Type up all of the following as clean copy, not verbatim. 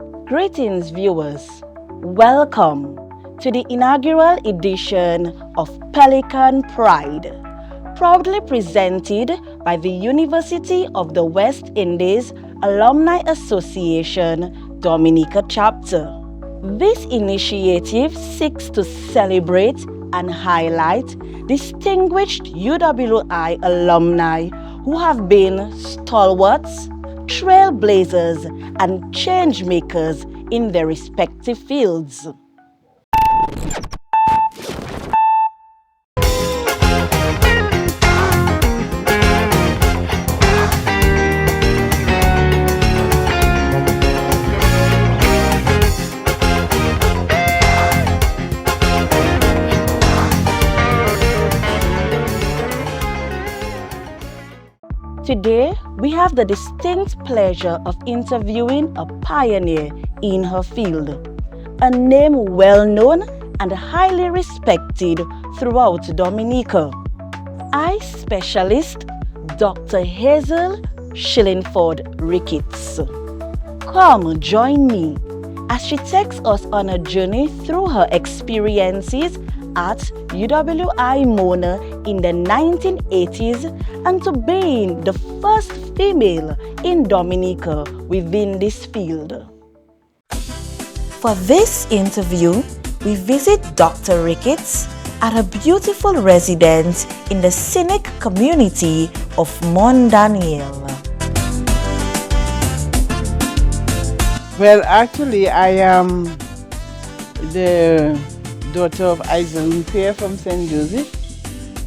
Greetings, viewers. Welcome to the inaugural edition of Pelican Pride, proudly presented by the University of the West Indies Alumni Association, Dominica Chapter. This initiative seeks to celebrate and highlight distinguished UWI alumni who have been stalwarts, trailblazers, and change makers in their respective fields. Today, we have the distinct pleasure of interviewing a pioneer in her field, a name well known and highly respected throughout Dominica. Eye specialist, Dr. Hazel Shillingford-Ricketts. Come join me as she takes us on a journey through her experiences at UWI Mona in the 1980s and to being the first female in Dominica within this field. For this interview, we visit Dr. Ricketts at a beautiful residence in the scenic community of Mont Daniel. Well, actually, I am the daughter of Hazel Shillingford from St. Joseph,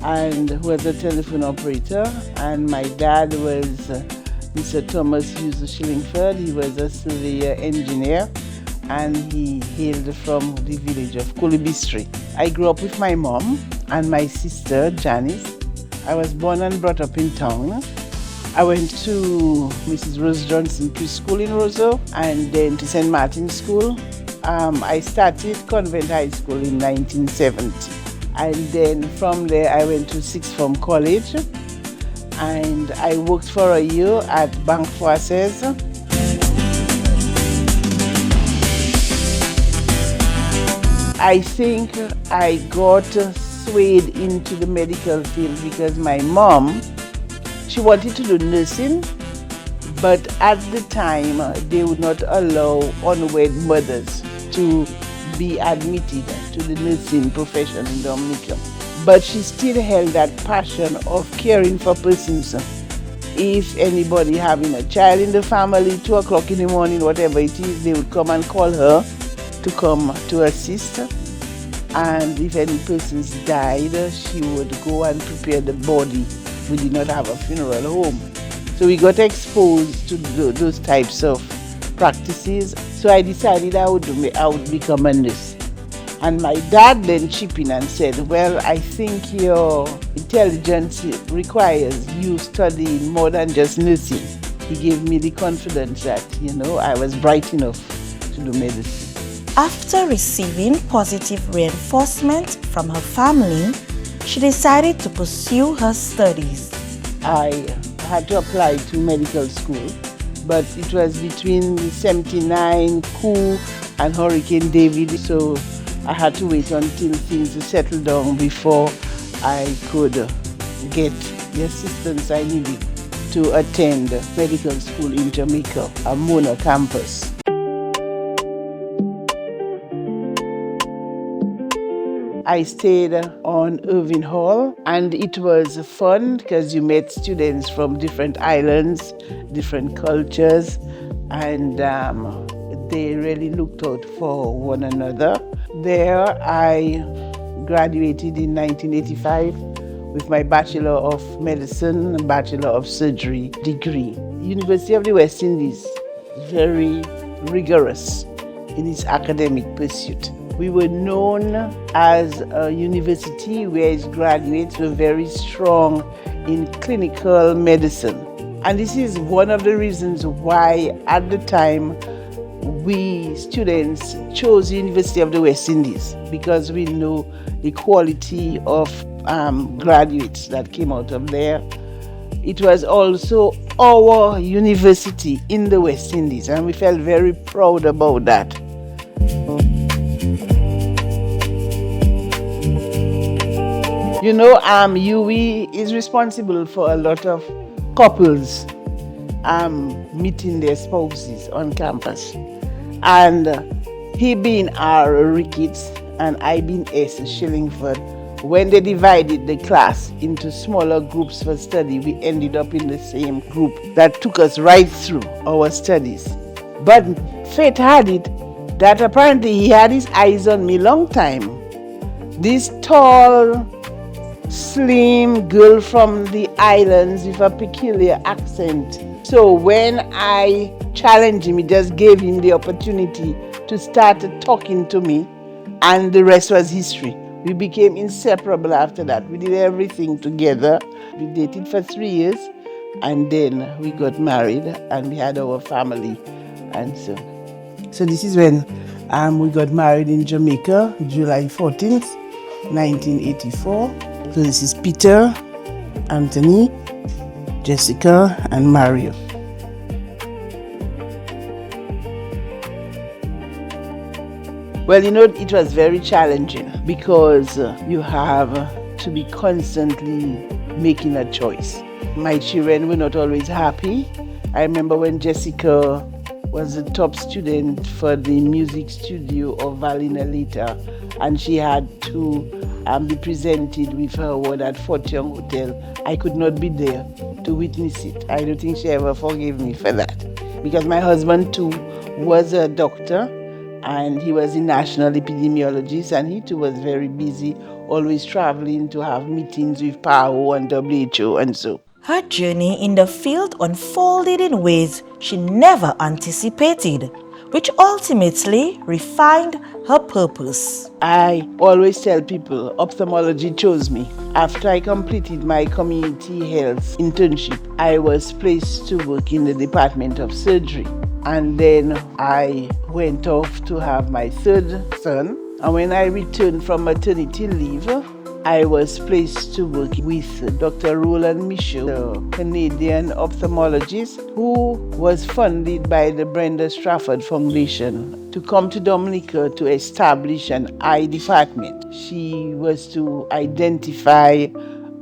and who was a telephone operator, and my dad was Mr. Thomas Hazel Shillingford. He was a surveyor engineer, and he hailed from the village of Kulibistri. I grew up with my mom and my sister Janice. I was born and brought up in town. I went to Mrs. Rose Johnson Preschool in Roseau and then to St. Martin's School. I started Convent High School in 1970, and then from there I went to Sixth Form College, and I worked for a year at Bank Forces. I think I got swayed into the medical field because my mom, she wanted to do nursing, but at the time they would not allow unwed mothers to be admitted to the nursing profession in Dominica. But she still held that passion of caring for persons. If anybody having a child in the family, 2 o'clock in the morning, whatever it is, they would come and call her to come to assist. And if any persons died, she would go and prepare the body. We did not have a funeral home. So we got exposed to those types of practices. So I decided I would become a nurse. And my dad then chipped in and said, well, I think your intelligence requires you studying more than just nursing. He gave me the confidence that, I was bright enough to do medicine. After receiving positive reinforcement from her family, she decided to pursue her studies. I had to apply to medical school, but it was between 79 coup and Hurricane David, so I had to wait until things settled down before I could get the assistance I needed to attend medical school in Jamaica, a Mona campus. I stayed on Irving Hall, and it was fun because you met students from different islands, different cultures, and they really looked out for one another. There I graduated in 1985 with my Bachelor of Medicine and Bachelor of Surgery degree. University of the West Indies is very rigorous in its academic pursuit. We were known as a university where its graduates were very strong in clinical medicine. And this is one of the reasons why at the time we students chose the University of the West Indies, because we know the quality of graduates that came out of there. It was also our university in the West Indies, and we felt very proud about that. You know, UWI is responsible for a lot of couples meeting their spouses on campus. And he being R. Ricketts and I being S. Shillingford, when they divided the class into smaller groups for study, we ended up in the same group that took us right through our studies. But fate had it that apparently he had his eyes on me long time. This tall, slim girl from the islands with a peculiar accent. So when I challenged him, he just gave him the opportunity to start talking to me, and the rest was history. We became inseparable after that. We did everything together. We dated for 3 years, and then we got married, and we had our family. And so this is when we got married in Jamaica, July 14th, 1984. So this is Peter, Anthony, Jessica, and Mario. Well, you know, it was very challenging because you have to be constantly making a choice. My children were not always happy. I remember when Jessica was the top student for the music studio of Valinalita, and she had to be presented with her award at Fort Young Hotel. I could not be there to witness it. I don't think she ever forgave me for that, because my husband too was a doctor, and he was a national epidemiologist, and he too was very busy, always traveling to have meetings with PAHO and WHO and so. Her journey in the field unfolded in ways she never anticipated, which ultimately refined her purpose. I always tell people ophthalmology chose me. After I completed my community health internship, I was placed to work in the Department of Surgery. And then I went off to have my third son. And when I returned from maternity leave, I was placed to work with Dr. Roland Michaud, the Canadian ophthalmologist who was funded by the Brenda Strafford Foundation to come to Dominica to establish an eye department. She was to identify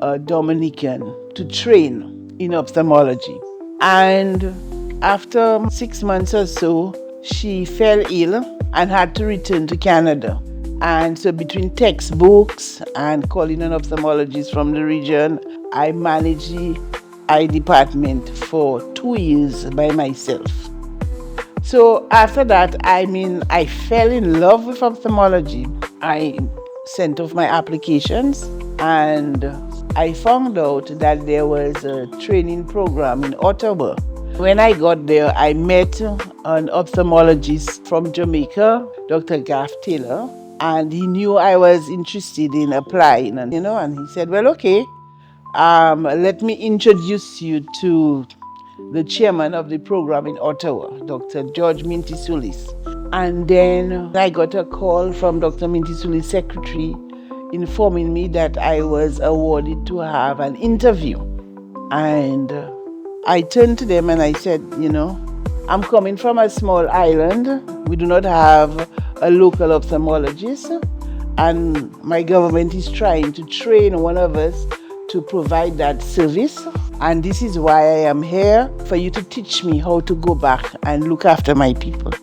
a Dominican to train in ophthalmology. And after 6 months or so, she fell ill and had to return to Canada. And so between textbooks and calling an ophthalmologist from the region, I managed the eye department for 2 years by myself. So after that, I fell in love with ophthalmology. I sent off my applications, and I found out that there was a training program in Ottawa. When I got there, I met an ophthalmologist from Jamaica, Dr. Gaff Taylor, and he knew I was interested in applying, and he said, well, okay, let me introduce you to the chairman of the program in Ottawa, Dr. George Mintisulis. And then I got a call from Dr. Mintisulis' secretary informing me that I was awarded to have an interview. And I turned to them and I said, I'm coming from a small island. We do not have a local ophthalmologist, and my government is trying to train one of us to provide that service. And this is why I am here, for you to teach me how to go back and look after my people.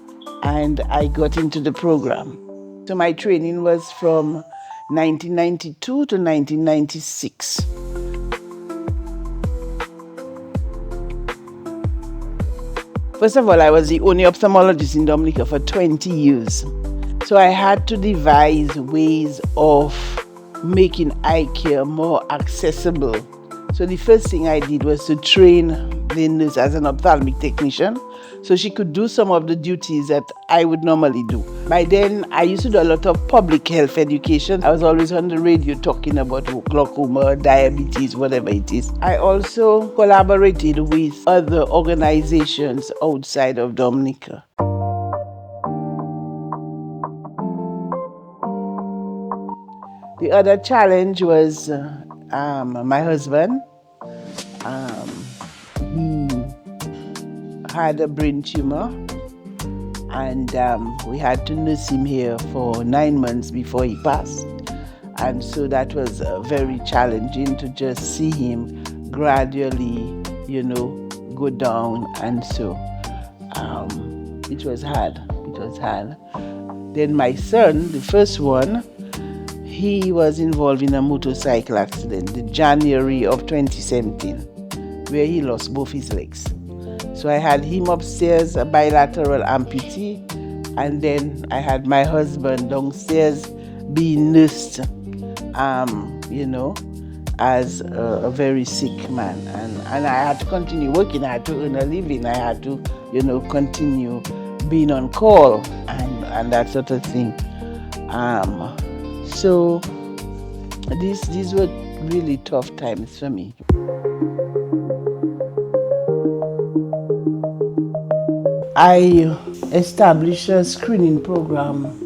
And I got into the program. So my training was from 1992 to 1996. First of all, I was the only ophthalmologist in Dominica for 20 years. So I had to devise ways of making eye care more accessible. So the first thing I did was to train the nurse as an ophthalmic technician, so she could do some of the duties that I would normally do. By then, I used to do a lot of public health education. I was always on the radio talking about glaucoma, diabetes, whatever it is. I also collaborated with other organizations outside of Dominica. The other challenge was my husband. He had a brain tumor, and we had to nurse him here for 9 months before he passed. And so that was very challenging to just see him gradually, go down. And so it was hard. It was hard. Then my son, the first one, he was involved in a motorcycle accident in January of 2017, where he lost both his legs. So I had him upstairs, a bilateral amputee, and then I had my husband downstairs being nursed, as a very sick man. And I had to continue working. I had to earn a living. I had to, continue being on call and that sort of thing. So these were really tough times for me. I established a screening program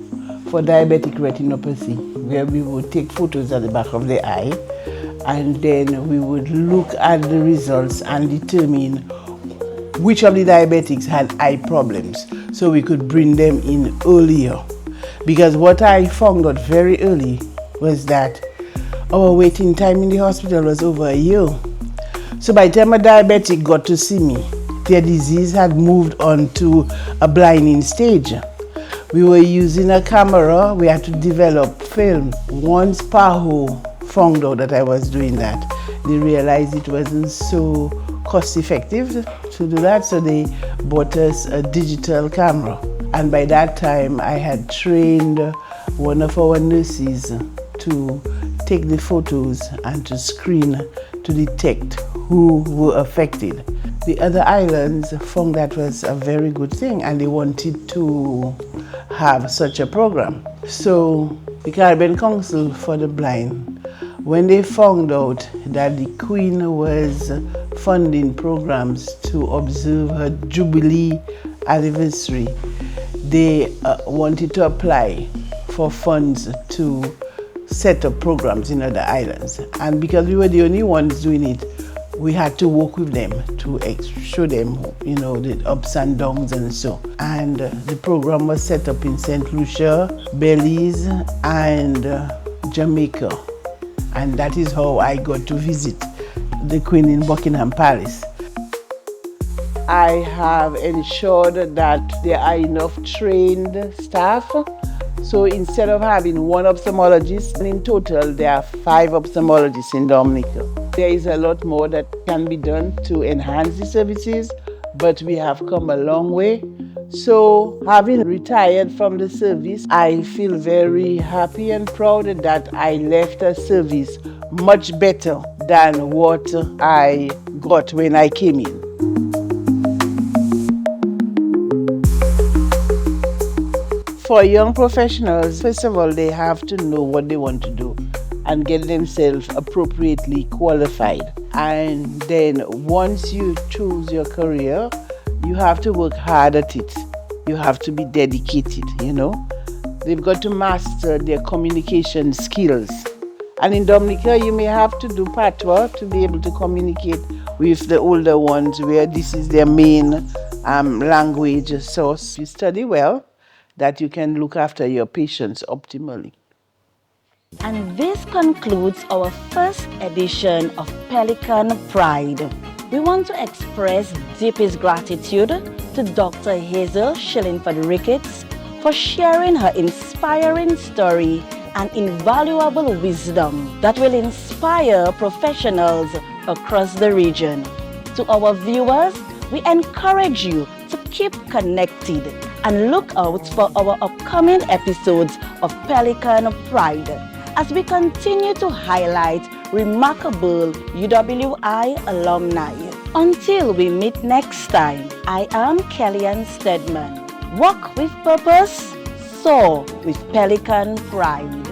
for diabetic retinopathy, where we would take photos at the back of the eye, and then we would look at the results and determine which of the diabetics had eye problems, so we could bring them in earlier. Because what I found out very early was that our waiting time in the hospital was over a year. So by the time a diabetic got to see me, their disease had moved on to a blinding stage. We were using a camera. We had to develop film. Once PAHO found out that I was doing that, they realized it wasn't so cost effective to do that, so they bought us a digital camera. And by that time, I had trained one of our nurses to take the photos and to screen to detect who were affected. The other islands found that was a very good thing, and they wanted to have such a program. So the Caribbean Council for the Blind, when they found out that the Queen was funding programs to observe her Jubilee anniversary, they wanted to apply for funds to set up programs in other islands. And because we were the only ones doing it, we had to work with them to show them, the ups and downs and so. And the program was set up in St. Lucia, Belize, and Jamaica. And that is how I got to visit the Queen in Buckingham Palace. I have ensured that there are enough trained staff. So instead of having one ophthalmologist, in total there are 5 ophthalmologists in Dominica. There is a lot more that can be done to enhance the services, but we have come a long way. So having retired from the service, I feel very happy and proud that I left a service much better than what I got when I came in. For young professionals, first of all, they have to know what they want to do and get themselves appropriately qualified. And then once you choose your career, you have to work hard at it. You have to be dedicated, They've got to master their communication skills. And in Dominica, you may have to do patois to be able to communicate with the older ones, where this is their main language source. You study well, that you can look after your patients optimally. And this concludes our first edition of Pelican Pride. We want to express deepest gratitude to Dr. Hazel Shillingford-Ricketts for sharing her inspiring story and invaluable wisdom that will inspire professionals across the region. To our viewers, we encourage you to keep connected and look out for our upcoming episodes of Pelican Pride as we continue to highlight remarkable UWI alumni. Until we meet next time, I am Kellyanne Stedman. Walk with purpose, soar with Pelican Pride.